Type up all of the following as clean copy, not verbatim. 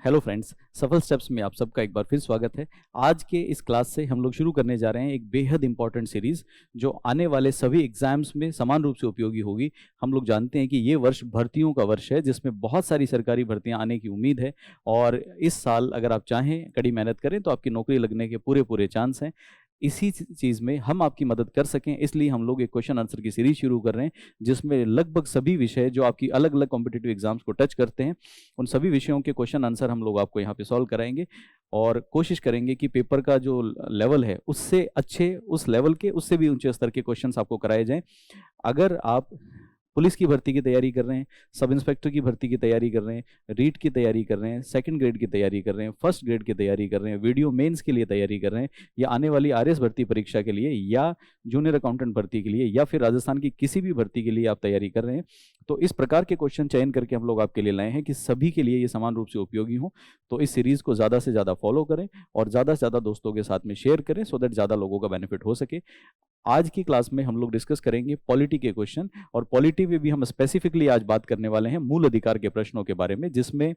Hello friends, सफल steps में आप सबका एक बार फिर स्वागत है। आज के इस क्लास से हम लोग शुरू करने जा रहे हैं एक बेहद इंपॉर्टेंट सीरीज जो आने वाले सभी एग्जाम्स में समान रूप से उपयोगी होगी। हम लोग जानते हैं कि ये वर्ष भर्तियों का वर्ष है जिसमें बहुत सारी सरकारी भर्तियां आने की उम्मीद है और इस साल अगर आप चाहें कड़ी मेहनत करें तो आपकी नौकरी लगने के पूरे पूरे चांस हैं। इसी चीज़ में हम आपकी मदद कर सकें इसलिए हम लोग एक क्वेश्चन आंसर की सीरीज शुरू कर रहे हैं जिसमें लगभग सभी विषय जो आपकी अलग अलग कॉम्पिटिटिव एग्जाम्स को टच करते हैं उन सभी विषयों के क्वेश्चन आंसर हम लोग आपको यहाँ पे सॉल्व कराएंगे और कोशिश करेंगे कि पेपर का जो लेवल है उससे अच्छे उस लेवल के उससे भी ऊंचे स्तर के क्वेश्चंस आपको कराए जाएं। अगर आप पुलिस की भर्ती की तैयारी कर रहे हैं, सब इंस्पेक्टर की भर्ती की तैयारी कर रहे हैं, रीट की तैयारी कर रहे हैं, सेकंड ग्रेड की तैयारी कर रहे हैं, फर्स्ट ग्रेड की तैयारी कर रहे हैं, वीडियो मेंस के लिए तैयारी कर रहे हैं या आने वाली आरएस भर्ती परीक्षा के लिए या जूनियर अकाउंटेंट भर्ती के लिए या फिर राजस्थान की किसी भी भर्ती के लिए आप तैयारी कर रहे हैं, तो इस प्रकार के क्वेश्चन चयन करके हम लोग आपके लिए लाए हैं कि सभी के लिए ये समान रूप से उपयोगी हो। तो इस सीरीज को ज़्यादा से ज़्यादा फॉलो करें और ज़्यादा से ज़्यादा दोस्तों के साथ में शेयर करें सो दैट ज़्यादा लोगों का बेनिफिट हो सके। आज की क्लास में हम लोग डिस्कस करेंगे पॉलिटी के क्वेश्चन और पॉलिटी में भी हम स्पेसिफिकली आज बात करने वाले हैं मूल अधिकार के प्रश्नों के बारे में, जिसमें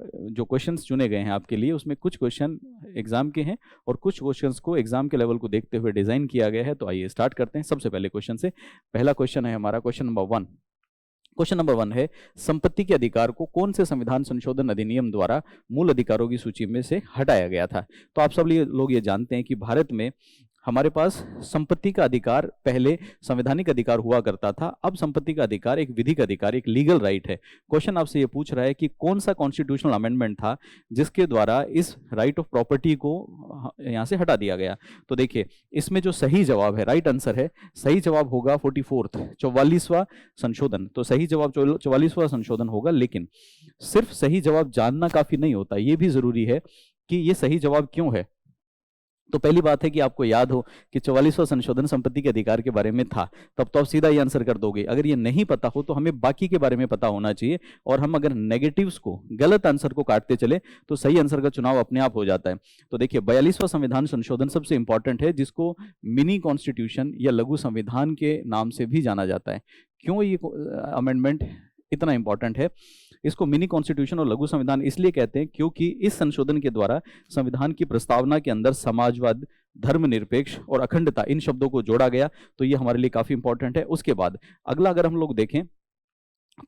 जो क्वेश्चंस चुने गए हैं आपके लिए उसमें कुछ क्वेश्चन एग्जाम के हैं और कुछ क्वेश्चंस को एग्जाम के लेवल को देखते हुए डिजाइन किया गया है। तो आइए स्टार्ट करते हैं सबसे पहले क्वेश्चन से। पहला क्वेश्चन है हमारा क्वेश्चन नंबर 1। क्वेश्चन नंबर 1 है, संपत्ति के अधिकार को कौन से संविधान संशोधन अधिनियम द्वारा मूल अधिकारों की सूची में से हटाया गया था? तो आप सब लोग ये जानते हैं कि भारत में हमारे पास संपत्ति का अधिकार पहले संवैधानिक अधिकार हुआ करता था, अब संपत्ति का अधिकार एक विधिक अधिकार, एक लीगल राइट है। क्वेश्चन आपसे ये पूछ रहा है कि कौन सा कॉन्स्टिट्यूशनल अमेंडमेंट था जिसके द्वारा इस राइट ऑफ प्रॉपर्टी को यहाँ से हटा दिया गया। तो देखिए इसमें जो सही जवाब है, राइट आंसर है, सही जवाब होगा 44वां संशोधन। तो सही जवाब 44वां संशोधन होगा, लेकिन सिर्फ सही जवाब जानना काफी नहीं होता, ये भी जरूरी है कि ये सही जवाब क्यों है। तो पहली बात है कि आपको याद हो कि 44वां संशोधन संपत्ति के अधिकार के बारे में था, तब तो आप सीधा ये आंसर कर दोगे। अगर ये नहीं पता हो तो हमें बाकी के बारे में पता होना चाहिए और हम अगर नेगेटिव्स को, गलत आंसर को काटते चले तो सही आंसर का चुनाव अपने आप हो जाता है। तो देखिए 42वां संविधान संशोधन सबसे इंपॉर्टेंट है, जिसको मिनी कॉन्स्टिट्यूशन या लघु संविधान के नाम से भी जाना जाता है। क्यों ये अमेंडमेंट इतना इंपॉर्टेंट है? इसको मिनी कॉन्स्टिट्यूशन और लघु संविधान इसलिए कहते हैं क्योंकि इस संशोधन के द्वारा संविधान की प्रस्तावना के अंदर समाजवाद, धर्मनिरपेक्ष और अखंडता, इन शब्दों को जोड़ा गया। तो ये हमारे लिए काफी इंपॉर्टेंट है। उसके बाद अगला अगर हम लोग देखें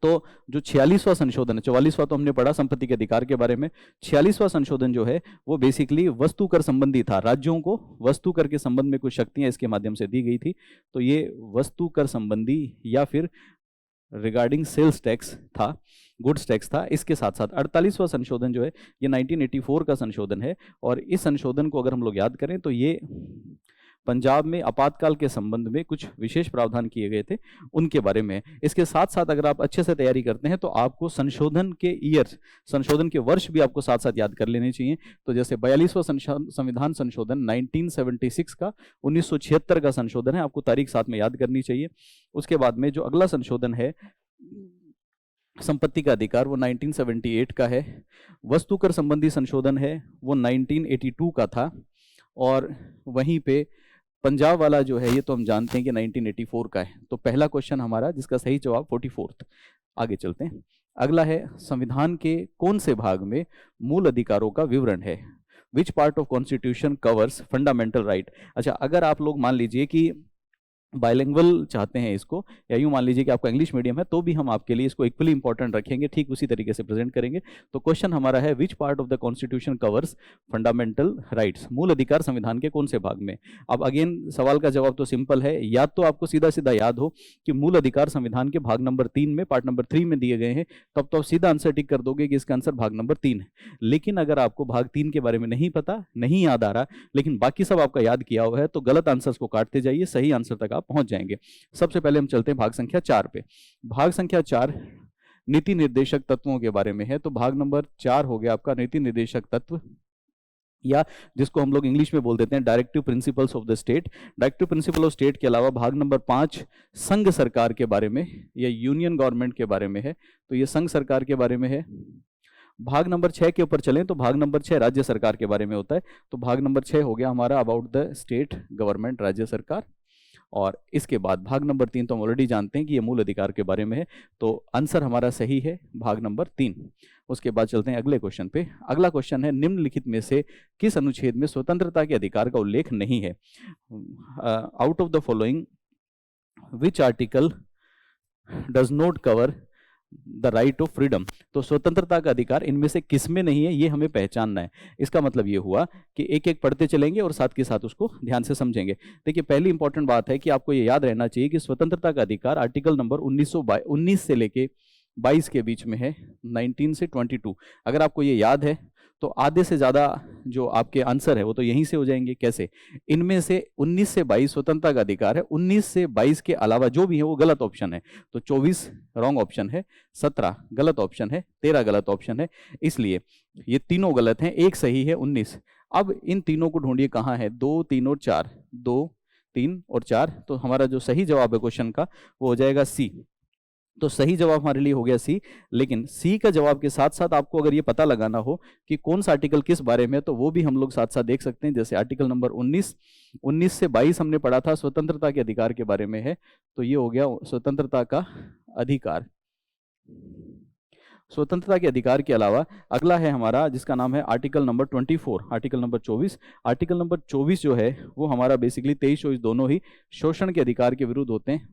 तो जो 46वां संशोधन है, 44वां तो हमने पढ़ा संपत्ति के अधिकार के बारे में, 46वां संशोधन जो है वो बेसिकली वस्तु कर संबंधी था। राज्यों को वस्तु कर के संबंध में कुछ शक्तियां इसके माध्यम से दी गई थी। तो ये वस्तु कर संबंधी या फिर रिगार्डिंग सेल्स टैक्स था, गुड्स टैक्स था। इसके साथ साथ 48वां संशोधन जो है ये 1984 का संशोधन है और इस संशोधन को अगर हम लोग याद करें तो ये पंजाब में आपातकाल के संबंध में कुछ विशेष प्रावधान किए गए थे, उनके बारे में। इसके साथ साथ अगर आप अच्छे से तैयारी करते हैं तो आपको संशोधन के ईयर, संशोधन के वर्ष भी आपको साथ साथ याद कर लेने चाहिए। तो जैसे 42वां संविधान संशोधन 1976 का, 1976 का संशोधन है, आपको तारीख साथ में याद करनी चाहिए। उसके बाद में जो अगला संशोधन है संपत्ति का अधिकार वो 1978 का है। वस्तु कर संबंधी संशोधन है वो 1982 का था और वहीं पे पंजाब वाला जो है ये तो हम जानते हैं कि 1984 का है। तो पहला क्वेश्चन हमारा जिसका सही जवाब 44। आगे चलते हैं। अगला है, संविधान के कौन से भाग में मूल अधिकारों का विवरण है? Which part of constitution covers fundamental right? अच्छा, अगर आप लोग मान लीजिए कि बाइलिंगुअल चाहते हैं इसको, या यूं मान लीजिए कि आपका इंग्लिश मीडियम है, तो भी हम आपके लिए इसको इक्वली इंपॉर्टेंट रखेंगे, ठीक उसी तरीके से प्रेजेंट करेंगे। तो क्वेश्चन हमारा है, which part of the constitution covers fundamental rights? मूल अधिकार संविधान के कौन से भाग में? अब अगेन सवाल का जवाब तो सिंपल है, या तो आपको सीधा सीधा याद हो कि मूल अधिकार संविधान के भाग नंबर 3 में, पार्ट नंबर 3 में दिए गए हैं, तब तो आप सीधा आंसर टिक कर दोगे कि इसका आंसर भाग नंबर 3 है। लेकिन अगर आपको भाग 3 के बारे में नहीं पता, नहीं याद आ रहा, लेकिन बाकी सब आपका याद किया हुआ है, तो गलत आंसर्स को काटते जाइए, सही आंसर तक आप पहुंच जाएंगे। सबसे पहले हम चलते हैं भाग संख्या 4 पे। भाग संख्या 4 नीति निर्देशक तत्वों के बारे में है। तो भाग नंबर 4 हो गया आपका नीति निर्देशक तत्व, या जिसको हम लोग इंग्लिश में बोल देते हैं directive principles of the state. Directive principle of state के अलावा भाग नंबर 5 संघ सरकार के बारे में या यूनियन गवर्नमेंट के बारे में है। तो ये संघ सरकार के बारे में है। भाग नंबर 6 के ऊपर चलें तो भाग नंबर 6 राज्य सरकार के बारे में होता है। तो भाग नंबर 6 हो गया हमारा अबाउट द स्टेट गवर्नमेंट, राज्य सरकार। और इसके बाद भाग नंबर 3 तो हम ऑलरेडी जानते हैं कि ये मूल अधिकार के बारे में है, तो आंसर हमारा सही है भाग नंबर 3। उसके बाद चलते हैं अगले क्वेश्चन पे। अगला क्वेश्चन है, निम्नलिखित में से किस अनुच्छेद में स्वतंत्रता के अधिकार का उल्लेख नहीं है? Out of the following which article does not cover the right of freedom? तो स्वतंत्रता का अधिकार इनमें से किस में नहीं है, ये हमें पहचानना है। इसका मतलब ये हुआ कि एक एक पढ़ते चलेंगे और साथ के साथ उसको ध्यान से समझेंगे। देखिए, पहली इंपॉर्टेंट बात है कि आपको ये याद रहना चाहिए कि स्वतंत्रता का अधिकार आर्टिकल नंबर 19 से लेके 22 के बीच में है, 19 से 22। अगर आपको ये याद है तो आधे से ज़्यादा जो आपके आंसर है वो तो यहीं से हो जाएंगे। कैसे? इनमें से 19 से 22 स्वतंत्रता का अधिकार है, 19 से 22 के अलावा जो भी है वो गलत ऑप्शन है। तो 24 रॉन्ग ऑप्शन है, 17 गलत ऑप्शन है, 13 गलत ऑप्शन है, इसलिए ये तीनों गलत हैं, एक सही है 19। अब इन तीनों को ढूंढिए कहाँ है, 2, 3 और 4, 2, 3 और 4। तो हमारा जो सही जवाब है क्वेश्चन का वो हो जाएगा सी। तो सही जवाब हमारे लिए हो गया सी। लेकिन सी का जवाब के साथ साथ आपको अगर ये पता लगाना हो कि कौन सा आर्टिकल किस बारे में है, तो वो भी हम लोग साथ साथ देख सकते हैं। जैसे आर्टिकल नंबर 19 से 22 हमने पढ़ा था, स्वतंत्रता के अधिकार के बारे में है, तो ये हो गया स्वतंत्रता का अधिकार। स्वतंत्रता के अधिकार के अलावा अगला है हमारा जिसका नाम है article number 24, article number 24। Article number 24 जो है वो हमारा बेसिकली 23-24 दोनों ही शोषण के अधिकार के विरुद्ध होते हैं।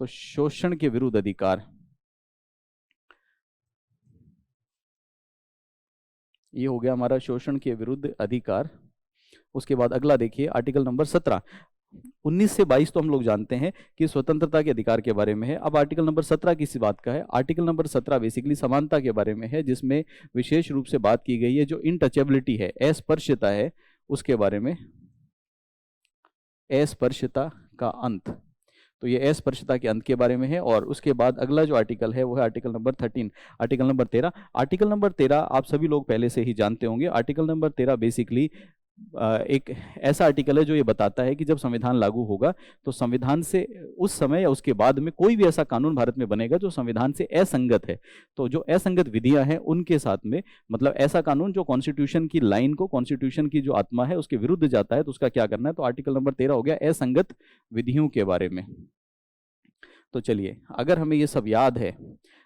तो शोषण के विरुद्ध अधिकार, ये हो गया हमारा शोषण के विरुद्ध अधिकार। उसके बाद अगला देखिए आर्टिकल नंबर 17। 19 से 22 तो हम लोग जानते हैं कि स्वतंत्रता के अधिकार के बारे में है। अब आर्टिकल नंबर 17 किसी बात का है? आर्टिकल नंबर 17 बेसिकली समानता के बारे में है, जिसमें विशेष रूप से बात की गई है जो इनटचेबिलिटी है, अस्पर्शता है, उसके बारे में, अस्पर्शता का अंत। तो ये अस्पर्शता के अंत के बारे में है। और उसके बाद अगला जो आर्टिकल है वो है article number 13, article number 13। Article number 13 आप सभी लोग पहले से ही जानते होंगे। आर्टिकल नंबर 13 बेसिकली एक ऐसा आर्टिकल है जो ये बताता है कि जब संविधान लागू होगा तो संविधान से उस समय या उसके बाद में कोई भी ऐसा कानून भारत में बनेगा जो संविधान से असंगत है, तो जो असंगत विधियां हैं उनके साथ में, मतलब ऐसा कानून जो कॉन्स्टिट्यूशन की लाइन को, कॉन्स्टिट्यूशन की जो आत्मा है उसके विरुद्ध जाता है, तो उसका क्या करना है। तो आर्टिकल नंबर 13 हो गया असंगत विधियों के बारे में। तो चलिए, अगर हमें ये सब याद है,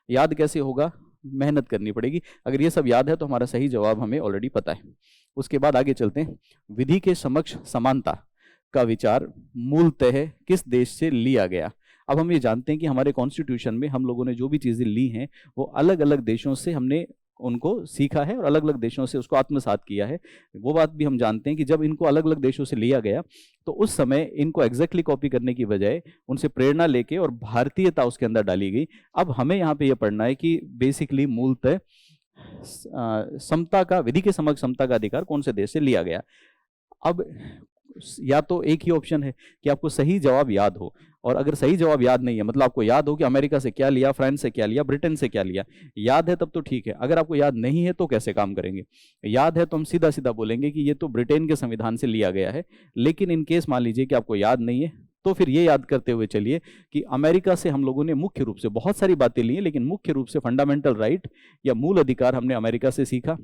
याद कैसे होगा, मेहनत करनी पड़ेगी। अगर ये सब याद है तो हमारा सही जवाब हमें ऑलरेडी पता है। उसके बाद आगे चलते हैं। विधि के समक्ष समानता का विचार मूलतः किस देश से लिया गया? अब हम ये जानते हैं कि हमारे कॉन्स्टिट्यूशन में हम लोगों ने जो भी चीज़ें ली हैं वो अलग अलग देशों से हमने उनको सीखा है और अलग अलग देशों से उसको आत्मसात किया है। वो बात भी हम जानते हैं कि जब इनको अलग अलग देशों से लिया गया तो उस समय इनको एग्जैक्टली कॉपी करने की बजाय उनसे प्रेरणा लेके और भारतीयता उसके अंदर डाली गई। अब हमें यहाँ पे ये पढ़ना है कि बेसिकली मूलतः समता का, विधि के समक्ष समता का अधिकार कौन से देश से लिया गया। अब या तो एक ही ऑप्शन है कि आपको सही जवाब याद हो, और अगर सही जवाब याद नहीं है मतलब आपको याद हो कि अमेरिका से क्या लिया, फ्रांस से क्या लिया, ब्रिटेन से क्या लिया, याद है तब तो ठीक है। अगर आपको याद नहीं है तो कैसे काम करेंगे? याद है तो हम सीधा सीधा बोलेंगे कि ये तो ब्रिटेन के संविधान से लिया गया है। लेकिन इन केस मान लीजिए कि आपको याद नहीं है तो फिर ये याद करते हुए चलिए कि अमेरिका से हम लोगों ने मुख्य रूप से बहुत सारी बातें ली हैं, लेकिन मुख्य रूप से फंडामेंटल राइट या मूल अधिकार हमने अमेरिका से सीखा।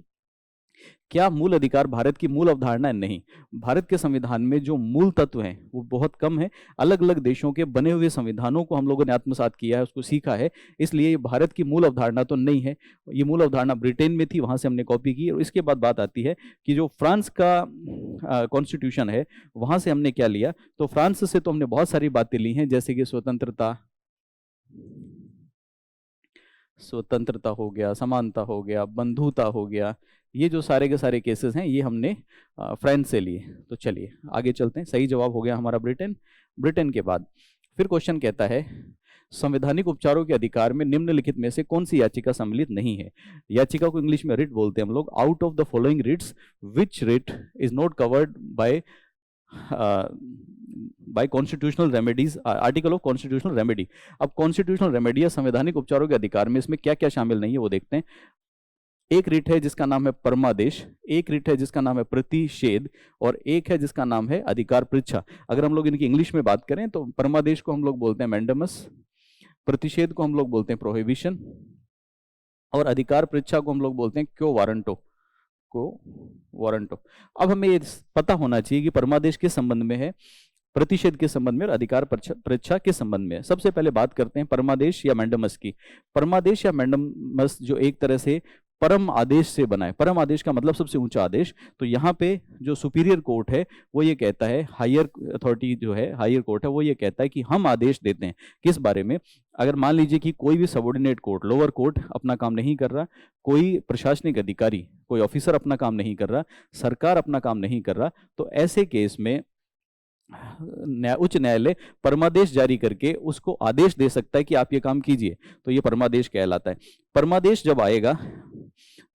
क्या मूल अधिकार भारत की मूल अवधारणा है? नहीं। भारत के संविधान में जो मूल तत्व हैं वो बहुत कम है। अलग अलग देशों के बने हुए संविधानों को हम लोगों ने आत्मसात किया है, उसको सीखा है, इसलिए ये भारत की मूल अवधारणा तो नहीं है। ये मूल अवधारणा ब्रिटेन में थी, वहाँ से हमने कॉपी की। और इसके बाद बात आती है कि जो फ्रांस का कॉन्स्टिट्यूशन है वहाँ से हमने क्या लिया। तो फ्रांस से तो हमने बहुत सारी बातें ली हैं, जैसे कि स्वतंत्रता हो गया, समानता हो गया, बंधुता हो गया, ये जो सारे के सारे केसेस हैं ये हमने फ्रांस से लिए। तो चलिए आगे चलते हैं। सही जवाब हो गया हमारा ब्रिटेन। ब्रिटेन के बाद फिर क्वेश्चन कहता है संवैधानिक उपचारों के अधिकार में निम्नलिखित में से कौन सी याचिका सम्मिलित नहीं है? याचिका को इंग्लिश में रिट बोलते हैं हम लोग। Out of the following writs which writ is not covered by constitutional remedies, article of constitutional remedy. अब कॉन्स्टिट्यूशनल रेमेडी या संवैधानिक उपचारों के अधिकार में इसमें क्या क्या शामिल नहीं है वो देखते हैं। एक रिट है जिसका नाम है परमादेश, एक रिट है जिसका नाम है प्रतिषेध, और एक है जिसका नाम है अधिकार पृच्छा। अगर हम लोग इनकी इंग्लिश में बात करें तो परमादेश को हम लोग बोलते हैं मैंडेमस, प्रतिषेध को हम लोग बोलते हैं प्रोहिबिशन, और अधिकार पृच्छा को हम लोग बोलते हैं क्यो वारंटो। अब हमें ये पता होना चाहिए कि परमादेश किस संबंध में है। प्रतिषेध के संबंध में और अधिकार परीक्षा के संबंध में। सबसे पहले बात करते हैं परमादेश या मैंडमस की। परमादेश या मैंडमस जो एक तरह से परम आदेश से बना है। परम आदेश का मतलब सबसे ऊंचा आदेश। तो यहाँ पे जो सुपीरियर कोर्ट है वो ये कहता है, हायर अथॉरिटी जो है, हायर कोर्ट है, वो ये कहता है कि हम आदेश देते हैं किस बारे में। अगर मान लीजिए कि कोई भी सबऑर्डिनेट कोर्ट, लोअर कोर्ट अपना काम नहीं कर रहा, कोई प्रशासनिक अधिकारी, कोई ऑफिसर अपना काम नहीं कर रहा, सरकार अपना काम नहीं कर रहा, तो ऐसे केस में उच्च न्यायालय परमादेश जारी करके उसको आदेश दे सकता है कि आप ये काम कीजिए। तो ये परमादेश कहलाता है। परमादेश जब आएगा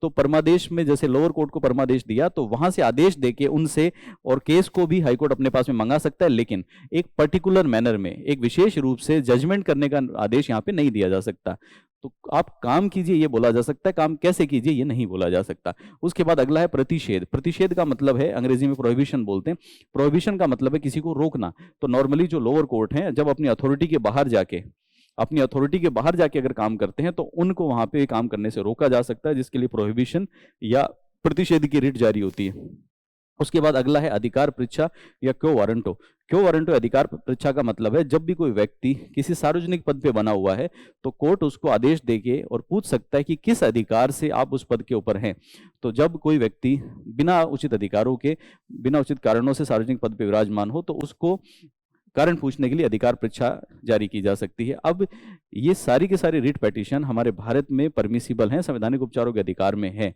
तो परमादेश में जैसे लोअर कोर्ट को परमादेश दिया तो वहां से आदेश देके उनसे और केस को भी हाईकोर्ट अपने पास में मंगा सकता है, लेकिन एक पर्टिकुलर मैनर में, एक विशेष रूप से जजमेंट करने का आदेश यहाँ पे नहीं दिया जा सकता। तो आप काम कीजिए ये बोला जा सकता है, काम कैसे कीजिए ये नहीं बोला जा सकता। उसके बाद अगला है प्रतिषेध। प्रतिषेध का मतलब है, अंग्रेजी में प्रोहिबिशन बोलते हैं। प्रोहिबिशन का मतलब है किसी को रोकना। तो नॉर्मली जो लोअर कोर्ट है जब अपनी अथॉरिटी के बाहर जाके अगर काम करते हैं तो उनको वहां पे काम करने से रोका जा सकता है, जिसके लिए प्रोहिबिशन या प्रतिषेध की रिट जारी होती है। उसके बाद अगला है अधिकार परीक्षा या क्यो वारंटो। क्यो वारंटो अधिकार परीक्षा का मतलब है जब भी कोई व्यक्ति किसी सार्वजनिक पद पे बना हुआ है तो कोर्ट उसको आदेश देके और पूछ सकता है कि किस अधिकार से आप उस पद के ऊपर हैं। तो जब कोई व्यक्ति बिना उचित अधिकारों के, बिना उचित कारणों से सार्वजनिक पद पे विराजमान हो तो उसको कारण पूछने के लिए अधिकार परीक्षा जारी की जा सकती है। अब ये सारी के सारी रिट पिटीशन हमारे भारत में परमिसिबल हैं, संवैधानिक उपचारों के अधिकार में है।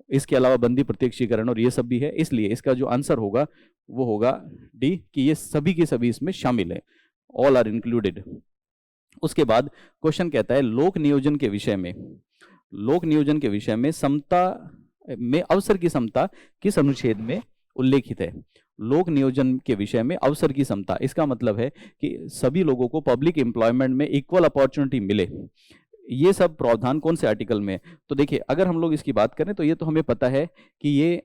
इसके अलावा बंदी प्रत्यक्षीकरण और ये सब भी है, इसलिए इसका जो आंसर होगा वो होगा डी, कि ये सभी के सभी इसमें शामिल है, ऑल आर इंक्लूडेड। उसके बाद क्वेश्चन कहता है लोक नियोजन के विषय में, लोक नियोजन के विषय में समता में अवसर की समता किस अनुच्छेद में उल्लेखित है। लोक नियोजन के विषय में अवसर की समता, इसका मतलब है कि सभी लोगों को पब्लिक एम्प्लॉयमेंट में इक्वल अपॉर्चुनिटी मिले। ये सब प्रावधान कौन से आर्टिकल में है? तो देखिए, अगर हम लोग इसकी बात करें तो ये तो हमें पता है कि ये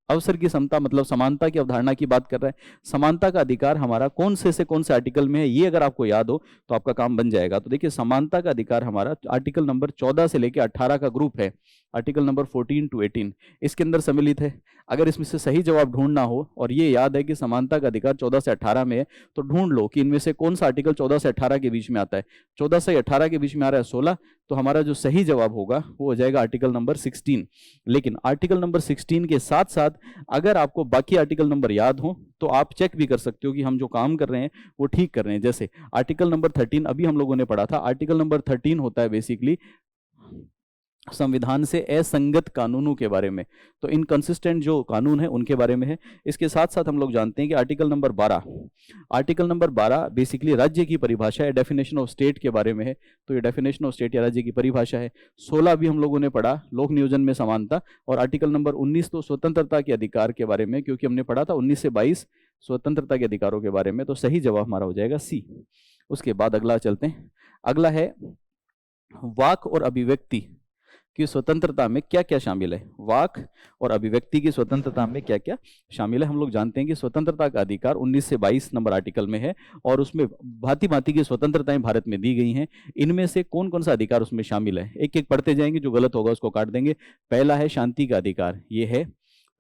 अवसर की समता मतलब समानता की अवधारणा की बात कर रहा है। समानता का अधिकार हमारा कौन से कौन से आर्टिकल में है, ये अगर आपको याद हो तो आपका काम बन जाएगा। तो देखिए, समानता का अधिकार हमारा आर्टिकल नंबर 14 से लेकर 18 का ग्रुप है, आर्टिकल नंबर 14 to 18 इसके अंदर सम्मिलित है। अगर इसमें से सही जवाब ढूंढना हो और ये याद है कि समानता का अधिकार 14 से 18 में है, तो ढूंढ लो कि इनमें से कौन सा आर्टिकल 14 से 18 के बीच में आता है। 14 से 18 के बीच में आ रहा है 16, तो हमारा जो सही जवाब होगा वो हो जाएगा आर्टिकल नंबर 16। लेकिन आर्टिकल नंबर 16 के साथ साथ अगर आपको बाकी आर्टिकल नंबर याद हो तो आप चेक भी कर सकते हो कि हम जो काम कर रहे हैं वो ठीक कर रहे हैं। जैसे आर्टिकल नंबर 13 अभी हम लोगों ने पढ़ा था। आर्टिकल नंबर 13 होता है बेसिकली संविधान से असंगत कानूनों के बारे में, तो इनकंसिस्टेंट जो कानून है उनके बारे में है। इसके साथ साथ हम लोग जानते हैं कि आर्टिकल नंबर 12 बेसिकली राज्य की परिभाषा है, डेफिनेशन ऑफ स्टेट के बारे में है। तो ये डेफिनेशन ऑफ स्टेट या राज्य की परिभाषा है। 16 भी हम लोगों ने पढ़ा, लोक नियोजन में समानता। और आर्टिकल नंबर 19 तो स्वतंत्रता के अधिकार के बारे में, क्योंकि हमने पढ़ा था 19 से 22 स्वतंत्रता के अधिकारों के बारे में। तो सही जवाब हमारा हो जाएगा सी। उसके बाद अगला चलते हैं। अगला है वाक और अभिव्यक्ति की स्वतंत्रता में क्या क्या शामिल है। वाक और अभिव्यक्ति की स्वतंत्रता में क्या क्या शामिल है। हम लोग जानते हैं कि स्वतंत्रता का अधिकार 19 से 22 नंबर आर्टिकल में है और उसमें भांति भांति की स्वतंत्रताएं भारत में दी गई हैं। इनमें से कौन कौन सा अधिकार उसमें शामिल है, एक एक पढ़ते जाएंगे, जो गलत होगा उसको काट देंगे। पहला है शांति का अधिकार, ये है।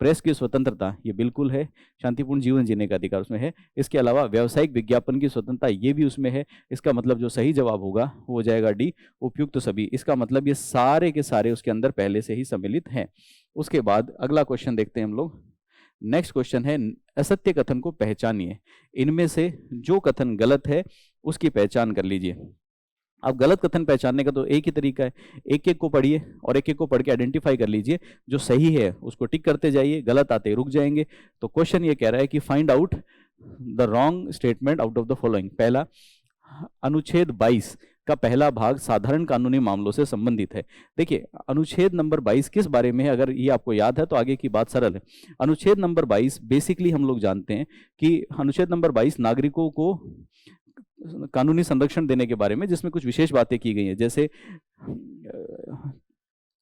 प्रेस की स्वतंत्रता, ये बिल्कुल है। शांतिपूर्ण जीवन जीने का अधिकार उसमें है। इसके अलावा व्यावसायिक विज्ञापन की स्वतंत्रता, ये भी उसमें है। इसका मतलब जो सही जवाब होगा वो हो जाएगा डी, उपयुक्त सभी। इसका मतलब ये सारे के सारे उसके अंदर पहले से ही सम्मिलित हैं। उसके बाद अगला क्वेश्चन देखते हैं हम लोग। नेक्स्ट क्वेश्चन है असत्य कथन को पहचानिए। इनमें से जो कथन गलत है उसकी पहचान कर लीजिए। अब गलत कथन पहचानने का तो एक ही तरीका है, एक एक को पढ़िए और एक एक को पढ़ के आइडेंटिफाई कर लीजिए। जो सही है उसको टिक करते जाइए, गलत आते रुक जाएंगे। तो क्वेश्चन ये कह रहा है कि find out the wrong statement out of the following. पहला, अनुच्छेद 22 का पहला भाग साधारण कानूनी मामलों से संबंधित है। देखिए, अनुच्छेद नंबर 22 किस बारे में है, अगर ये आपको याद है तो आगे की बात सरल है। अनुच्छेद नंबर 22 बेसिकली हम लोग जानते हैं कि अनुच्छेद नंबर 22 नागरिकों को कानूनी संरक्षण देने के बारे में, जिसमें कुछ विशेष बातें की गई हैं। जैसे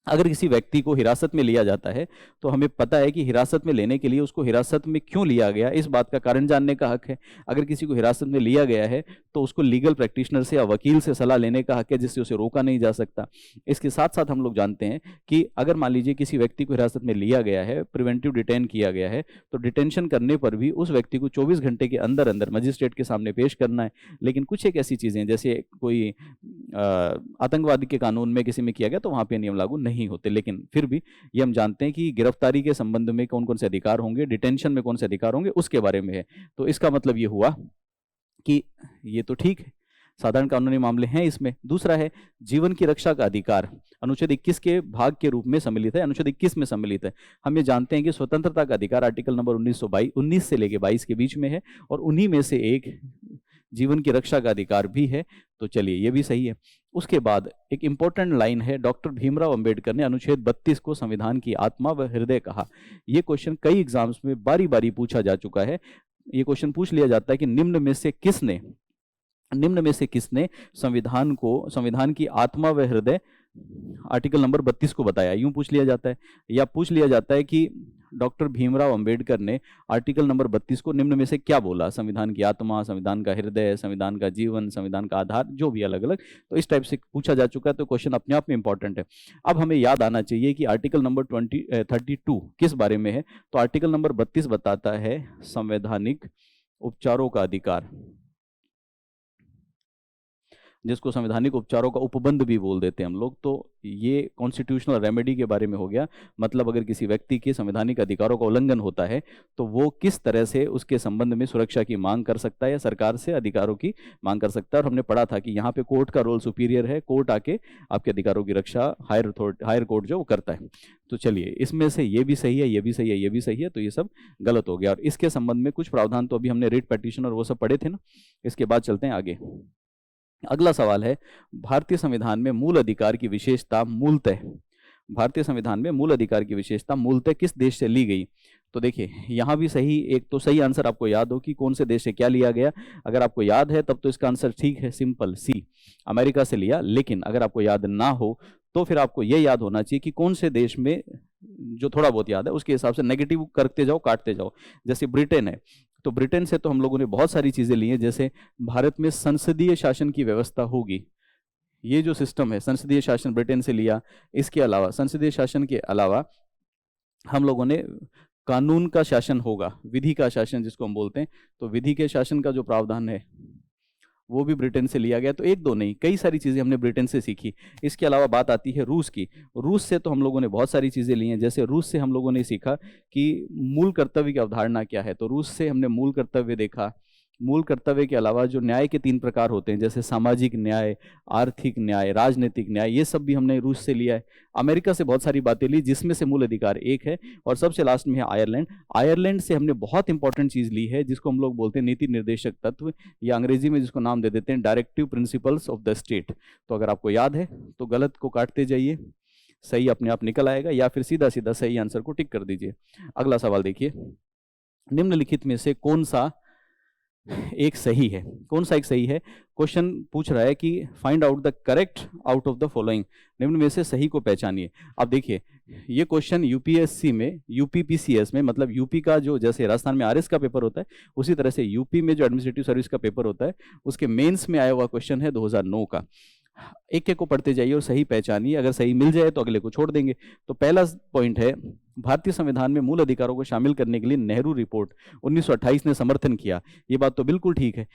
अगर किसी व्यक्ति को हिरासत में लिया जाता है तो हमें पता है कि हिरासत में लेने के लिए उसको हिरासत में क्यों लिया गया, इस बात का कारण जानने का हक है। अगर किसी को हिरासत में लिया गया है तो उसको लीगल प्रैक्टिशनर से या वकील से सलाह लेने का हक है, जिससे उसे रोका नहीं जा सकता। इसके साथ साथ हम लोग जानते हैं कि अगर मान लीजिए किसी व्यक्ति को हिरासत में लिया गया है, प्रिवेंटिव डिटेन किया गया है, तो डिटेंशन करने पर भी उस व्यक्ति को 24 घंटे के अंदर अंदर मजिस्ट्रेट के सामने पेश करना है। लेकिन कुछ एक ऐसी चीज़ें जैसे कोई आतंकवादी के कानून में किसी में किया गया तो वहाँ पे नियम लागू नहीं होते। लेकिन फिर भी ये हम जानते हैं कि गिरफ्तारी के संबंध में कौन कौन से अधिकार होंगे, डिटेंशन में कौन से अधिकार होंगे, उसके बारे में है। तो इसका मतलब ये हुआ कि ये तो ठीक है, साधारण कानूनी मामले हैं इसमें। दूसरा है जीवन की रक्षा का अधिकार, अनुच्छेद 21 के भाग के रूप में सम्मिलित है, अनुच्छेद 21 में सम्मिलित है। हम ये जानते हैं कि स्वतंत्रता का अधिकार आर्टिकल नंबर 19 से लेके 22 के बीच में है, और उन्हीं में से एक जीवन की रक्षा का अधिकार भी है। तो चलिए ये भी सही है। उसके बाद एक इंपॉर्टेंट लाइन है, डॉक्टर भीमराव अंबेडकर ने अनुच्छेद 32 को संविधान की आत्मा व हृदय कहा। ये क्वेश्चन कई एग्जाम्स में बारी बारी पूछा जा चुका है। ये क्वेश्चन पूछ लिया जाता है कि निम्न में से किसने संविधान की आत्मा व हृदय आर्टिकल नंबर 32 को बताया, यूं पूछ लिया जाता है। या पूछ लिया जाता है कि डॉक्टर भीमराव अंबेडकर ने आर्टिकल नंबर 32 को निम्न में से क्या बोला, संविधान की आत्मा, संविधान का हृदय, संविधान का जीवन, संविधान का आधार, जो भी अलग अलग। तो इस टाइप से पूछा जा चुका है, तो क्वेश्चन अपने आप में इंपॉर्टेंट है। अब हमें याद आना चाहिए कि आर्टिकल नंबर 32 किस बारे में है। तो आर्टिकल नंबर 32 बताता है संवैधानिक उपचारों का अधिकार, जिसको संवैधानिक उपचारों का उपबंध भी बोल देते हैं हम लोग। तो ये कॉन्स्टिट्यूशनल रेमेडी के बारे में हो गया। मतलब अगर किसी व्यक्ति के संवैधानिक अधिकारों का उल्लंघन होता है तो वो किस तरह से उसके संबंध में सुरक्षा की मांग कर सकता है या सरकार से अधिकारों की मांग कर सकता है। और हमने पढ़ा था कि यहाँ पे कोर्ट का रोल सुपीरियर है, कोर्ट आके आपके अधिकारों की रक्षा हायर कोर्ट जो वो करता है। तो चलिए इसमें से ये भी सही है, ये भी सही है, ये भी सही है, तो ये सब गलत हो गया। और इसके संबंध में कुछ प्रावधान तो अभी हमने रिट पिटीशन और वो सब पढ़े थे ना। इसके बाद चलते हैं आगे। अगला सवाल है, भारतीय संविधान में मूल अधिकार की विशेषता मूलतः किस देश से ली गई। तो देखिए यहाँ भी सही, एक तो सही आंसर आपको याद हो कि कौन से देश से क्या लिया गया। अगर आपको याद है तब तो इसका आंसर ठीक है, सिंपल सी, अमेरिका से लिया। लेकिन अगर आपको याद ना हो तो फिर आपको यह याद होना चाहिए कि कौन से देश में, जो थोड़ा बहुत याद है उसके हिसाब से नेगेटिव करते जाओ, काटते जाओ। जैसे ब्रिटेन है, तो ब्रिटेन से तो हम लोगों ने बहुत सारी चीजें ली हैं। जैसे भारत में संसदीय शासन की व्यवस्था होगी, ये जो सिस्टम है संसदीय शासन ब्रिटेन से लिया। इसके अलावा संसदीय शासन के अलावा हम लोगों ने कानून का शासन होगा, विधि का शासन जिसको हम बोलते हैं, तो विधि के शासन का जो प्रावधान है वो भी ब्रिटेन से लिया गया। तो एक दो नहीं, कई सारी चीज़ें हमने ब्रिटेन से सीखी। इसके अलावा बात आती है रूस की। रूस से तो हम लोगों ने बहुत सारी चीज़ें ली हैं। जैसे रूस से हम लोगों ने सीखा कि मूल कर्तव्य की अवधारणा क्या है, तो रूस से हमने मूल कर्तव्य देखा। मूल कर्तव्य के अलावा जो न्याय के 3 प्रकार होते हैं, जैसे सामाजिक न्याय, आर्थिक न्याय, राजनीतिक न्याय, ये सब भी हमने रूस से लिया है। अमेरिका से बहुत सारी बातें ली, जिसमें से मूल अधिकार एक है। और सबसे लास्ट में है आयरलैंड। आयरलैंड से हमने बहुत इंपॉर्टेंट चीज़ ली है, जिसको हम लोग बोलते हैं नीति निर्देशक तत्व, या अंग्रेजी में जिसको नाम दे देते हैं directive principles of the state. तो अगर आपको याद है तो गलत को काटते जाइए, सही अपने आप निकल आएगा, या फिर सीधा सीधा सही आंसर को टिक कर दीजिए। अगला सवाल देखिए, निम्नलिखित में से कौन सा एक सही है, कौन सा एक सही है। क्वेश्चन पूछ रहा है कि find out the correct out of the following, निम्न में से सही को पहचानिए। अब देखिए ये क्वेश्चन यूपीएससी में, यूपीपीसीएस में, मतलब यूपी का जो, जैसे राजस्थान में आरएस का पेपर होता है, उसी तरह से यूपी में जो एडमिनिस्ट्रेटिव सर्विस का पेपर होता है, उसके मेंस में आया हुआ क्वेश्चन है 2009 का। एक एक को पढ़ते जाइए और सही पहचानिए, अगर सही मिल जाए तो अगले को छोड़ देंगे। तो पहला पॉइंट है, भारतीय संविधान में मूल अधिकारों को शामिल करने के लिए नेहरू रिपोर्ट 1928 ने समर्थन किया। ये बात तो बिल्कुल ठीक है,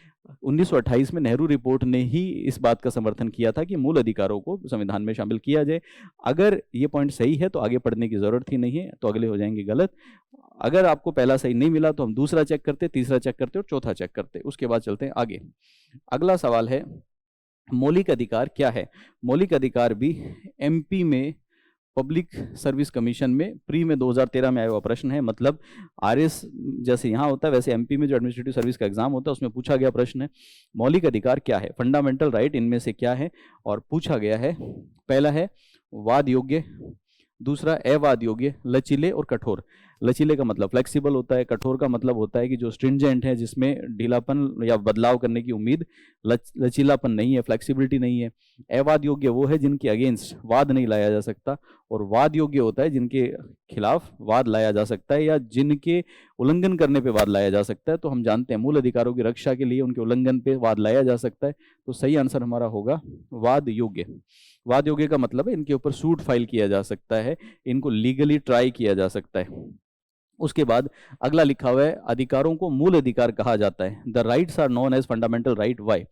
1928 में नेहरू रिपोर्ट ने ही इस बात का समर्थन किया था कि मूल अधिकारों को संविधान में शामिल किया जाए। अगर ये पॉइंट सही है तो आगे पढ़ने की जरूरत ही नहीं है, तो अगले हो जाएंगे गलत। अगर आपको पहला सही नहीं मिला तो हम दूसरा चेक करते, तीसरा चेक करते और चौथा चेक करते, उसके बाद चलते हैं आगे। अगला सवाल है, मौलिक अधिकार क्या है। मौलिक अधिकार भी एमपी में पब्लिक सर्विस कमीशन में प्री में 2013 में आया हुआ प्रश्न है। मतलब आरएस जैसे यहाँ होता है वैसे एमपी में जो एडमिनिस्ट्रेटिव सर्विस का एग्जाम होता है उसमें पूछा गया प्रश्न है, मौलिक अधिकार क्या है, फंडामेंटल राइट इनमें से क्या है। और पूछा गया है, पहला है वाद योग्य, दूसरा अवाद योग्य, लचीले और कठोर। लचीले का मतलब फ्लेक्सिबल होता है, कठोर का मतलब होता है कि जो स्ट्रिंजेंट है, जिसमें ढीलापन या बदलाव करने की उम्मीद, लचीलापन नहीं है, फ्लेक्सिबिलिटी नहीं है। अवाद योग्य वो है जिनके अगेंस्ट वाद नहीं लाया जा सकता, और वाद योग्य होता है जिनके खिलाफ वाद लाया जा सकता है या जिनके उल्लंघन करने पे वाद लाया जा सकता है। तो हम जानते हैं मूल अधिकारों की रक्षा के लिए उनके उल्लंघन पे वाद लाया जा सकता है। तो सही आंसर हमारा होगा वाद योग्य। वाद योग्य का मतलब है इनके ऊपर सूट फाइल किया जा सकता है, इनको लीगली ट्राई किया जा सकता है। उसके बाद अगला लिखा हुआ है अधिकारों को मूल अधिकार कहा जाता है। The rights are known as fundamental right. Why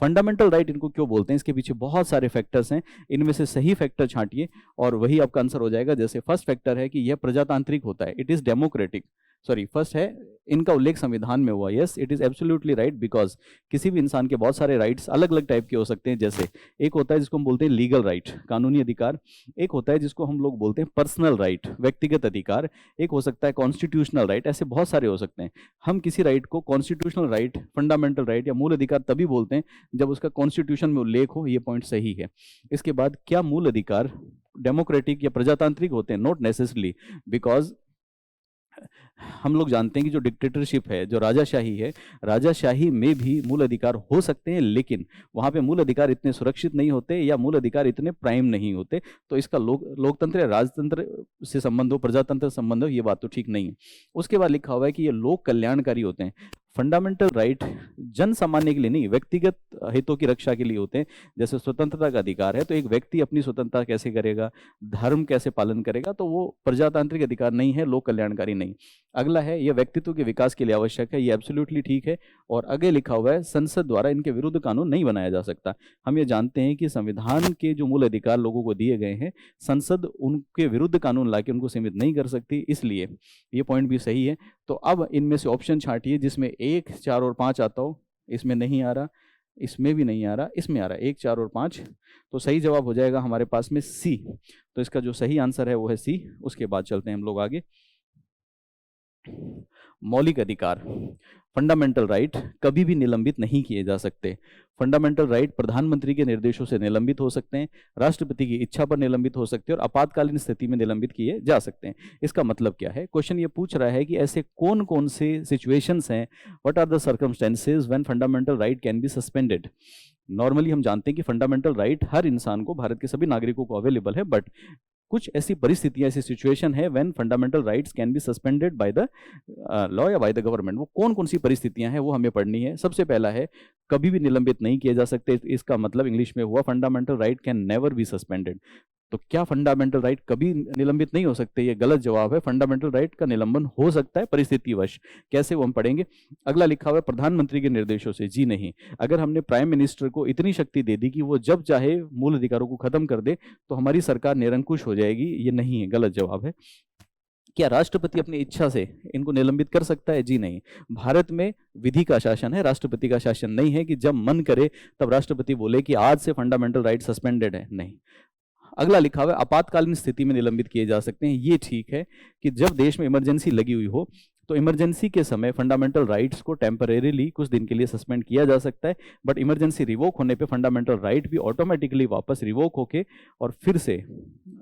fundamental right इनको क्यों बोलते हैं? इसके पीछे बहुत सारे फैक्टर्स हैं, इनमें से सही फैक्टर छांटिए और वही आपका आंसर हो जाएगा। जैसे फर्स्ट फैक्टर है कि यह प्रजातांत्रिक होता है, it is democratic. Sorry, first है इनका उल्लेख संविधान में हुआ। Yes, it is absolutely right, because किसी भी इंसान के बहुत सारे राइट्स अलग अलग टाइप के हो सकते हैं। जैसे एक होता है जिसको हम बोलते हैं लीगल राइट, कानूनी अधिकार। एक होता है जिसको हम लोग बोलते हैं पर्सनल राइट, व्यक्तिगत अधिकार। एक हो सकता है कॉन्स्टिट्यूशनल राइट। ऐसे बहुत सारे हो सकते हैं। हम किसी राइट को कॉन्स्टिट्यूशनल राइट, फंडामेंटल राइट या मूल अधिकार तभी बोलते हैं जब उसका कॉन्स्टिट्यूशन में उल्लेख हो। ये पॉइंट सही है। इसके बाद क्या मूल अधिकार डेमोक्रेटिक या प्रजातांत्रिक होते हैं? नॉट नेसेसरली, बिकॉज हम लोग जानते हैं कि जो डिक्टेटरशिप है, जो राजाशाही है, राजाशाही में भी मूल अधिकार हो सकते हैं, लेकिन वहां पे मूल अधिकार इतने सुरक्षित नहीं होते या मूल अधिकार इतने प्राइम नहीं होते। तो इसका लोकतंत्र या राजतंत्र से संबंध हो, प्रजातंत्र से संबंध हो, ये बात तो ठीक नहीं है। उसके बाद लिखा हुआ है कि ये लोक कल्याणकारी होते हैं। फंडामेंटल राइट जन सामान्य के लिए नहीं, व्यक्तिगत हितों की रक्षा के लिए होते हैं। जैसे स्वतंत्रता का अधिकार है, तो एक व्यक्ति अपनी स्वतंत्रता कैसे करेगा, धर्म कैसे पालन करेगा, तो वो प्रजातांत्रिक अधिकार नहीं है, लोक कल्याणकारी नहीं। अगला है यह व्यक्तित्व के विकास के लिए आवश्यक है। ये एब्सोल्युटली ठीक है। और आगे लिखा हुआ है संसद द्वारा इनके विरुद्ध कानून नहीं बनाया जा सकता। हम ये जानते हैं कि संविधान के जो मूल अधिकार लोगों को दिए गए हैं, संसद उनके विरुद्ध कानून लाके उनको सीमित नहीं कर सकती, इसलिए ये पॉइंट भी सही है। तो अब इनमें से ऑप्शन छांटिए जिसमें 1, 4 और 5 आता हो। इसमें नहीं आ रहा, इसमें भी नहीं आ रहा, इसमें आ रहा है 1, 4 और 5। तो सही जवाब हो जाएगा हमारे पास में सी। तो इसका जो सही आंसर है वो है सी। उसके बाद चलते हैं हम लोग आगे। मौलिक अधिकार, फंडामेंटल राइट कभी भी निलंबित नहीं किए जा सकते। फंडामेंटल राइट प्रधानमंत्री के निर्देशों से निलंबित हो सकते हैं, राष्ट्रपति की इच्छा पर निलंबित हो सकते हैं और आपातकालीन स्थिति में निलंबित किए जा सकते हैं। इसका मतलब क्या है? क्वेश्चन ये पूछ रहा है कि ऐसे कौन कौन से सिचुएशंस हैं, what are the circumstances when fundamental right can be suspended. Normally हम जानते हैं कि फंडामेंटल राइट हर इंसान को, भारत के सभी नागरिकों को अवेलेबल है, बट कुछ ऐसी परिस्थितियां, ऐसी सिचुएशन है when fundamental rights can be suspended by the law या बाय द गवर्नमेंट। वो कौन कौन सी परिस्थितियां हैं वो हमें पढ़नी है। सबसे पहला है कभी भी निलंबित नहीं किए जा सकते। इसका मतलब इंग्लिश में हुआ fundamental right can never be suspended. तो क्या फंडामेंटल राइट कभी निलंबित नहीं हो सकते? ये गलत जवाब है। फंडामेंटल राइट का निलंबन हो सकता है परिस्थितिवश। कैसे, वो हम पढ़ेंगे। अगला लिखा हुआ है प्रधानमंत्री के निर्देशों से। जी नहीं। अगर हमने प्राइम मिनिस्टर को इतनी शक्ति दे दी कि वो जब चाहे मूल अधिकारों को खत्म कर दे तो हमारी सरकार निरंकुश हो जाएगी, ये नहीं है, गलत जवाब है। क्या राष्ट्रपति अपनी इच्छा से इनको निलंबित कर सकता है? जी नहीं। भारत में विधि का शासन है, राष्ट्रपति का शासन नहीं है कि जब मन करे तब राष्ट्रपति बोले कि आज से फंडामेंटल राइट सस्पेंडेड है, नहीं। अगला लिखा हुआ है आपातकालीन स्थिति में निलंबित किए जा सकते हैं। ये ठीक है कि जब देश में इमरजेंसी लगी हुई हो तो इमरजेंसी के समय फंडामेंटल राइट्स को टेम्परेरीली कुछ दिन के लिए सस्पेंड किया जा सकता है, बट इमरजेंसी रिवोक होने पे फंडामेंटल राइट भी ऑटोमेटिकली वापस रिवोक होके और फिर से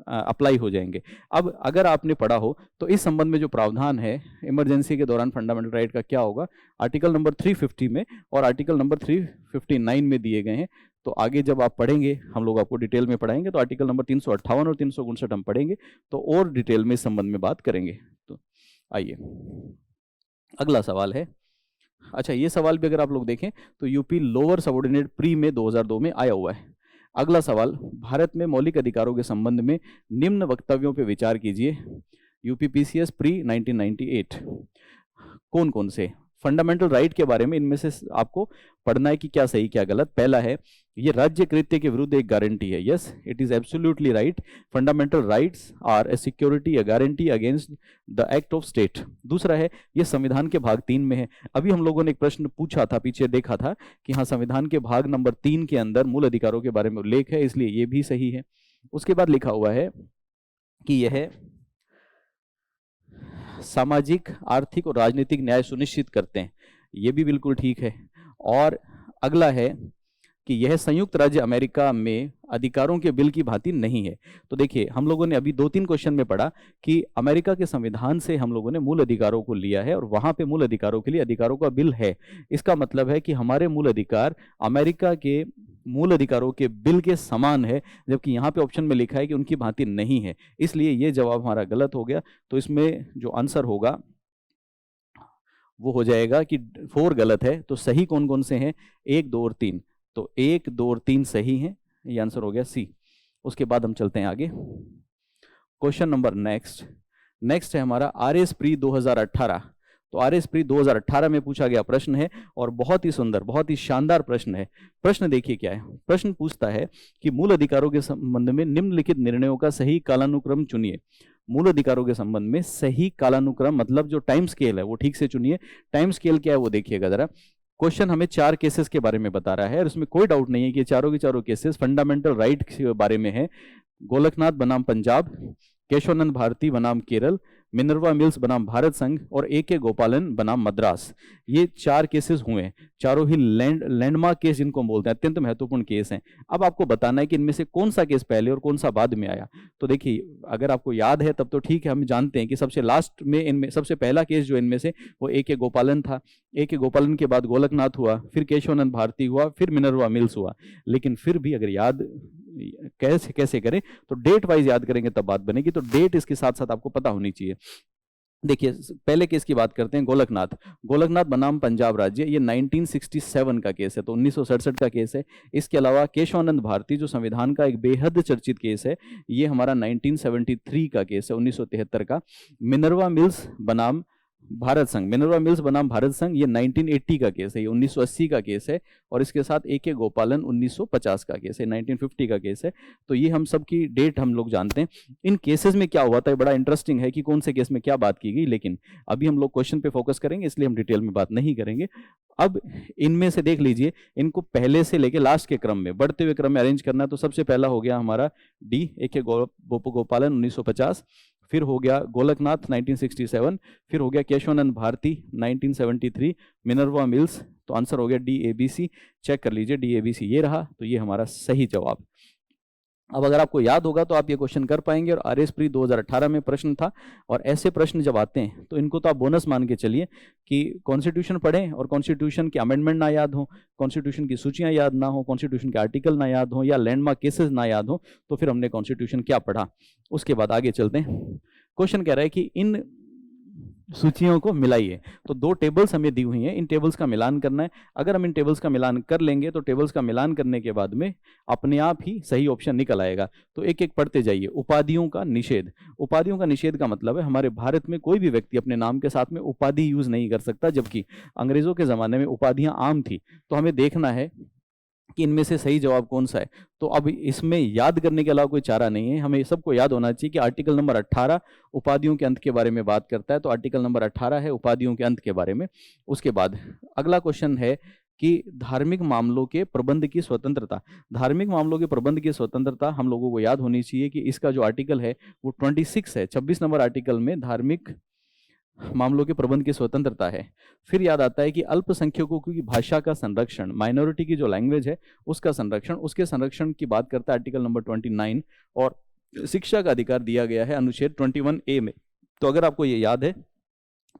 अप्लाई हो जाएंगे। अब अगर आपने पढ़ा हो तो इस संबंध में जो प्रावधान है इमरजेंसी के दौरान फंडामेंटल राइट का क्या होगा, आर्टिकल नंबर 350 में और आर्टिकल नंबर 359 में दिए गए हैं। तो आगे जब आप पढ़ेंगे, हम लोग आपको डिटेल में पढ़ाएंगे, तो आर्टिकल नंबर 358 और 359 हम पढ़ेंगे तो और डिटेल में इस संबंध में बात करेंगे। तो आइए अगला सवाल है। अच्छा, ये सवाल भी अगर आप लोग देखें तो यूपी लोअर सबऑर्डिनेट प्री में 2002 में आया हुआ है। अगला सवाल, भारत में मौलिक अधिकारों के संबंध में निम्न वक्तव्यों पर विचार कीजिए। यूपी पीसीएस प्री 1998 कौन कौन से? फंडामेंटल राइट के बारे में इनमें से आपको पढ़ना है कि क्या सही क्या गलत। पहला है ये राज्य कृत्य के विरुद्ध एक गारंटी है। Yes, it is absolutely right. Fundamental rights are a security, a guarantee against the act of state. दूसरा है ये संविधान के भाग 3 में है। अभी हम लोगों ने एक प्रश्न पूछा था, पीछे देखा था कि हाँ संविधान के भाग नंबर 3 के अंदर मूल अधिकारों के बारे में उल्लेख है, इसलिए ये भी सही है। उसके बाद लिखा हुआ है कि यह सामाजिक, आर्थिक और राजनीतिक न्याय सुनिश्चित करते हैं, ये भी बिल्कुल ठीक है। और अगला है कि यह संयुक्त राज्य अमेरिका में अधिकारों के बिल की भांति नहीं है। तो देखिए, हम लोगों ने अभी 2-3 क्वेश्चन में पढ़ा कि अमेरिका के संविधान से हम लोगों ने मूल अधिकारों को लिया है और वहां पे मूल अधिकारों के लिए अधिकारों का बिल है। इसका मतलब है कि हमारे मूल अधिकार अमेरिका के मूल अधिकारों के बिल के समान है, जबकि यहाँ पे ऑप्शन में लिखा है कि उनकी भांति नहीं है, इसलिए ये जवाब हमारा गलत हो गया। तो इसमें जो आंसर होगा वो हो जाएगा कि 4 गलत है। तो सही कौन कौन से हैं? 1, 2 और 3। तो 1, 2 और 3 सही हैं, ये आंसर हो गया सी। उसके बाद हम चलते हैं आगे। क्वेश्चन नंबर नेक्स्ट है हमारा आरएस प्री 2018। तो आरएस प्री 2018 में पूछा गया प्रश्न है और बहुत ही सुंदर, बहुत ही शानदार प्रश्न है। प्रश्न देखिए क्या है। प्रश्न पूछता है कि मूल अधिकारों के संबंध में निम्नलिखित निर्णयों का सही कालानुक्रम चुनिए। मूल अधिकारों के संबंध में सही कालानुक्रम मतलब जो टाइम स्केल है वो ठीक से चुनिए। टाइम स्केल क्या है वो देखिएगा जरा। क्वेश्चन हमें 4 केसेस के बारे में बता रहा है और इसमें कोई डाउट नहीं है कि चारों के चारों केसेस फंडामेंटल राइट के बारे में है। गोलकनाथ बनाम पंजाब, केशवानंद भारती बनाम केरल, मिनर्वा मिल्स बनाम भारत संघ और ए.के. गोपालन बनाम मद्रास, ये 4 केसेस हुए हैं। चारों ही लैंडमार्क केस जिनको बोलते हैं, अत्यंत महत्वपूर्ण केस हैं। अब आपको बताना है कि इनमें से कौन सा केस पहले और कौन सा बाद में आया। तो देखिए, अगर आपको याद है तब तो ठीक है, हम जानते हैं कि सबसे लास्ट में इनमें सबसे पहला केस जो इनमें से वो ए.के. गोपालन था। ए.के. गोपालन के बाद गोलकनाथ हुआ, फिर केशवानंद भारती हुआ, फिर मिनर्वा मिल्स हुआ। लेकिन फिर भी अगर याद कैसे कैसे करें तो डेट वाइज याद करेंगे तब बात बनेगी। तो डेट इसके साथ साथ आपको पता होनी चाहिए। देखिए, पहले केस की बात करते हैं। गोलकनाथ बनाम पंजाब राज्य, ये 1967 का केस है, तो 1967 का केस है। इसके अलावा केशवानंद भारती जो संविधान का एक बेहद चर्चित केस है, ये हमारा 1973 का केस है, 1973 का। मिनर्वा मिल्स बनाम भारत संघ, ये 1980 का केस है, ये 1980 का केस है। और इसके साथ ए.के. गोपालन 1950 का केस है, 1950 का केस है। तो ये हम सब की डेट हम लोग जानते हैं। इन केसेस में क्या हुआ था, बड़ा इंटरेस्टिंग है कि कौन से केस में क्या बात की गई, लेकिन अभी हम लोग क्वेश्चन पे फोकस करेंगे, इसलिए हम डिटेल में बात नहीं करेंगे। अब इनमें से देख लीजिए, इनको पहले से लेके लास्ट के क्रम में, बढ़ते हुए क्रम में अरेंज करना है। तो सबसे पहला हो गया हमारा डी, ए.के. गोपालन 1950, फिर हो गया गोलकनाथ 1967, फिर हो गया केशवानंद भारती 1973, मिनर्वा मिल्स। तो आंसर हो गया DABC। चेक कर लीजिए, DABC ये रहा। तो ये हमारा सही जवाब। अब अगर आपको याद होगा तो आप ये क्वेश्चन कर पाएंगे। और आरएस प्री 2018 में प्रश्न था, और ऐसे प्रश्न जब आते हैं तो इनको तो आप बोनस मान के चलिए कि कॉन्स्टिट्यूशन पढ़ें और कॉन्स्टिट्यूशन के अमेंडमेंट ना याद हो, कॉन्स्टिट्यूशन की सूचियां याद ना हो, कॉन्स्टिट्यूशन के आर्टिकल ना याद हो, या लैंडमार्क केसेस ना याद हो, तो फिर हमने कॉन्स्टिट्यूशन क्या पढ़ा। उसके बाद आगे चलते हैं। क्वेश्चन कह रहा है कि इन सूचियों को मिलाइए। तो 2 टेबल्स हमें दी हुई हैं, इन टेबल्स का मिलान करना है। अगर हम इन टेबल्स का मिलान कर लेंगे तो टेबल्स का मिलान करने के बाद में अपने आप ही सही ऑप्शन निकल आएगा। तो एक एक पढ़ते जाइए। उपाधियों का निषेध। उपाधियों का निषेध का मतलब है हमारे भारत में कोई भी व्यक्ति अपने नाम के साथ में उपाधि यूज नहीं कर सकता, जबकि अंग्रेजों के जमाने में उपाधियां आम थी। तो हमें देखना है कि इनमें से सही जवाब कौन सा है। तो अब इसमें याद करने के अलावा कोई चारा नहीं है, हमें सबको याद होना चाहिए कि आर्टिकल नंबर 18 उपाधियों के अंत के बारे में बात करता है। तो आर्टिकल नंबर 18 है उपाधियों के अंत के बारे में। उसके बाद अगला क्वेश्चन है कि धार्मिक मामलों के प्रबंध की स्वतंत्रता। धार्मिक मामलों के प्रबंध की स्वतंत्रता हम लोगों को याद होनी चाहिए कि इसका जो आर्टिकल है वो 26 है, 26 नंबर आर्टिकल में धार्मिक मामलों के प्रबंध की स्वतंत्रता है। फिर याद आता है कि अल्पसंख्यकों की भाषा का संरक्षण, माइनॉरिटी की जो लैंग्वेज है उसका संरक्षण, उसके संरक्षण की बात करता है आर्टिकल नंबर 29। और शिक्षा का अधिकार दिया गया है अनुच्छेद 21A में। तो अगर आपको ये याद है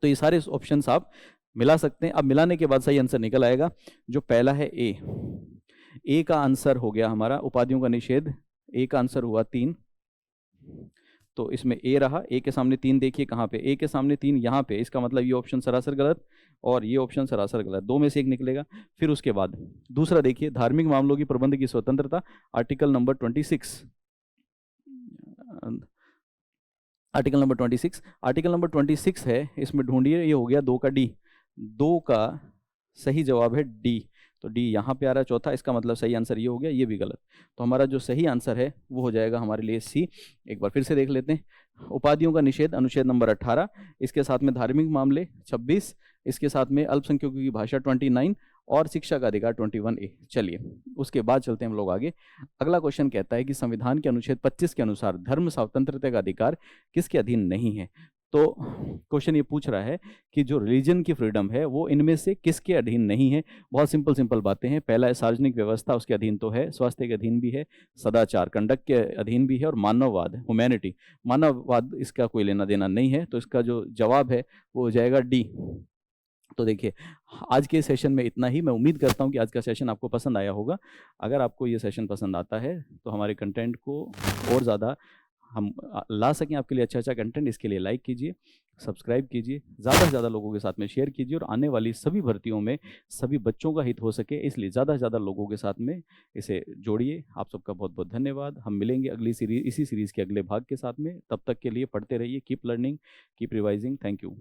तो ये सारे ऑप्शंस आप मिला सकते हैं। अब मिलाने के बाद सही आंसर निकल आएगा। जो पहला है ए का आंसर हो गया हमारा उपाधियों का निषेध। ए का आंसर हुआ 3। तो इसमें ए रहा। ए के सामने 3 देखिए कहाँ पे, ए के सामने 3 यहाँ पे। इसका मतलब ये ऑप्शन सरासर गलत और ये ऑप्शन सरासर गलत, 2 में से 1 निकलेगा। फिर उसके बाद दूसरा देखिए, धार्मिक मामलों की प्रबंध की स्वतंत्रता, आर्टिकल नंबर 26। आर्टिकल नंबर 26 है, इसमें ढूंढिए। ये हो गया 2 का डी। 2 का सही जवाब है डी। तो डी यहाँ पे आ रहा है चौथा, इसका मतलब सही आंसर ये हो गया, ये भी गलत। तो हमारा जो सही आंसर है वो हो जाएगा हमारे लिए सी। एक बार फिर से देख लेते हैं। उपाधियों का निषेध अनुच्छेद नंबर 18, इसके साथ में धार्मिक मामले 26, इसके साथ में अल्पसंख्यकों की भाषा 29 और शिक्षा का अधिकार 21A। चलिए उसके बाद चलते हैं हम लोग आगे। अगला क्वेश्चन कहता है कि संविधान के अनुच्छेद 25 के अनुसार धर्म स्वतंत्रता का अधिकार किसके अधीन नहीं है। तो क्वेश्चन ये पूछ रहा है कि जो रिलीजन की फ्रीडम है वो इनमें से किसके अधीन नहीं है। बहुत सिंपल सिंपल बातें हैं। पहला है सार्वजनिक व्यवस्था, उसके अधीन तो है। स्वास्थ्य के अधीन भी है। सदाचार, कंडक्ट के अधीन भी है। और मानववाद, ह्यूमैनिटी, मानववाद, इसका कोई लेना देना नहीं है। तो इसका जो जवाब है वो हो जाएगा डी। तो देखिए, आज के सेशन में इतना ही। मैं उम्मीद करता हूँ कि आज का सेशन आपको पसंद आया होगा। अगर आपको ये सेशन पसंद आता है तो हमारे कंटेंट को और ज़्यादा हम ला सकें आपके लिए अच्छा अच्छा कंटेंट, इसके लिए लाइक कीजिए, सब्सक्राइब कीजिए, ज़्यादा से ज़्यादा लोगों के साथ में शेयर कीजिए, और आने वाली सभी भर्तियों में सभी बच्चों का हित हो सके इसलिए ज़्यादा से ज़्यादा लोगों के साथ में इसे जोड़िए। आप सबका बहुत बहुत धन्यवाद। हम मिलेंगे अगली सीरीज, इसी सीरीज़ के अगले भाग के साथ में। तब तक के लिए पढ़ते रहिए, keep learning, keep revising. Thank you.